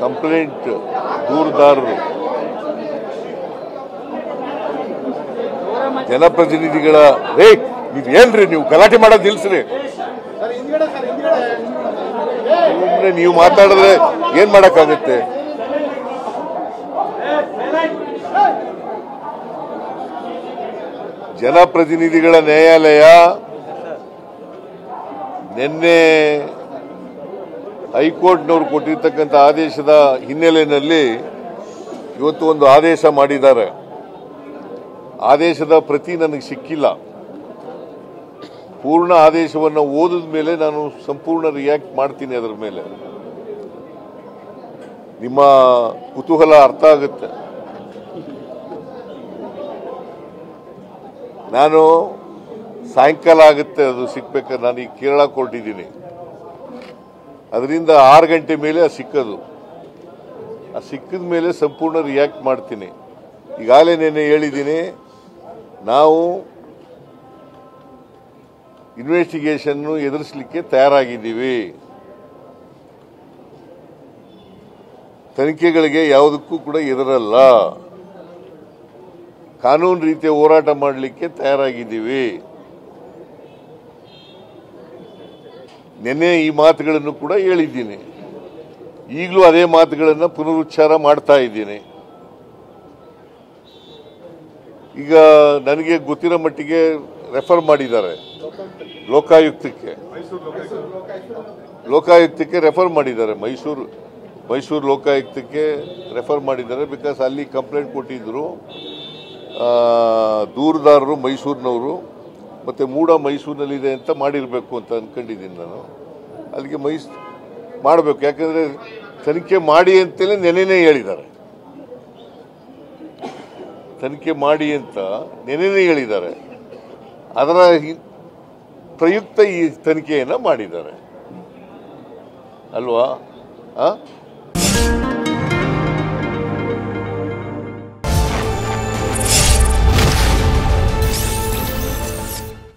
Complaint ದೂರುದಾರರು ಜನಪ್ರತಿನಿಧಿಗಳ ನೀವೇನ್ರಿ ನೀವು ಗಲಾಟೆ ಮಾಡೋದು ನಿಲ್ಸ್ರಿ. ನೀವು ಮಾತಾಡಿದ್ರೆ ಏನ್ ಮಾಡಕ್ಕಾಗುತ್ತೆ? ಜನಪ್ರತಿನಿಧಿಗಳ ನ್ಯಾಯಾಲಯ ನಿನ್ನೆ ಹೈಕೋರ್ಟ್ನವರು ಕೊಟ್ಟಿರ್ತಕ್ಕಂಥ ಆದೇಶದ ಹಿನ್ನೆಲೆಯಲ್ಲಿ ಇವತ್ತು ಒಂದು ಆದೇಶ ಮಾಡಿದ್ದಾರೆ. ಆದೇಶದ ಪ್ರತಿ ನನಗೆ ಸಿಕ್ಕಿಲ್ಲ. ಪೂರ್ಣ ಆದೇಶವನ್ನು ಓದಿದ ಮೇಲೆ ನಾನು ಸಂಪೂರ್ಣ ರಿಯಾಕ್ಟ್ ಮಾಡ್ತೀನಿ. ಅದರ ಮೇಲೆ ನಿಮ್ಮ ಕುತೂಹಲ ಅರ್ಥ ಆಗುತ್ತೆ. ನಾನು ಸಾಯಂಕಾಲ ಆಗುತ್ತೆ ಅದು ಸಿಕ್ಬೇಕಾದ್ರೆ. ನಾನು ಈಗ ಕೇರಳ ಕೊಟ್ಟಿದ್ದೀನಿ, ಅದರಿಂದ 6 ಗಂಟೆ ಮೇಲೆ ಅದು ಸಿಕ್ಕದು. ಆ ಸಿಕ್ಕಿದ ಮೇಲೆ ಸಂಪೂರ್ಣ ರಿಯಾಕ್ಟ್ ಮಾಡ್ತೀನಿ. ಈಗಾಗಲೇ ನೆನ್ನೆ ಹೇಳಿದ್ದೀನಿ, ನಾವು ಇನ್ವೆಸ್ಟಿಗೇಷನ್ ಎದುರಿಸಲಿಕ್ಕೆ ತಯಾರಾಗಿದ್ದೀವಿ. ತನಿಖೆಗಳಿಗೆ ಯಾವುದಕ್ಕೂ ಕೂಡ ಎದುರಲ್ಲ. ಕಾನೂನು ರೀತಿಯ ಹೋರಾಟ ಮಾಡಲಿಕ್ಕೆ ತಯಾರಾಗಿದ್ದೀವಿ. ನಿನ್ನೆ ಈ ಮಾತುಗಳನ್ನು ಕೂಡ ಹೇಳಿದ್ದೀನಿ. ಈಗಲೂ ಅದೇ ಮಾತುಗಳನ್ನು ಪುನರುಚ್ಚಾರ ಮಾಡ್ತಾ ಇದ್ದೀನಿ. ಈಗ ನನಗೆ ಗೊತ್ತಿರೋ ಮಟ್ಟಿಗೆ ರೆಫರ್ ಮಾಡಿದ್ದಾರೆ ಲೋಕಾಯುಕ್ತಕ್ಕೆ ರೆಫರ್ ಮಾಡಿದ್ದಾರೆ. ಮೈಸೂರು ಲೋಕಾಯುಕ್ತಕ್ಕೆ ರೆಫರ್ ಮಾಡಿದ್ದಾರೆ. ಬಿಕಾಸ್ ಅಲ್ಲಿ ಕಂಪ್ಲೇಂಟ್ ಕೊಟ್ಟಿದ್ರು ದೂರುದಾರರು ಮೈಸೂರಿನವರು, ಮತ್ತೆ ಮೂಡ ಮೈಸೂರಿನಲ್ಲಿದೆ ಅಂತ ಮಾಡಿರಬೇಕು ಅಂತ ಅನ್ಕೊಂಡಿದ್ದೀನಿ ನಾನು. ಅಲ್ಲಿಗೆ ಮಾಡಬೇಕು, ಯಾಕಂದ್ರೆ ತನಿಖೆ ಮಾಡಿ ಅಂತಲೇ ನೆನೆನೇ ಹೇಳಿದ್ದಾರೆ. ತನಿಖೆ ಮಾಡಿ ಅಂತ ನೆನೆನೇ ಹೇಳಿದ್ದಾರೆ. ಅದರ ಪ್ರಯುಕ್ತ ಈ ತನಿಖೆಯನ್ನು ಮಾಡಿದ್ದಾರೆ ಅಲ್ವಾ?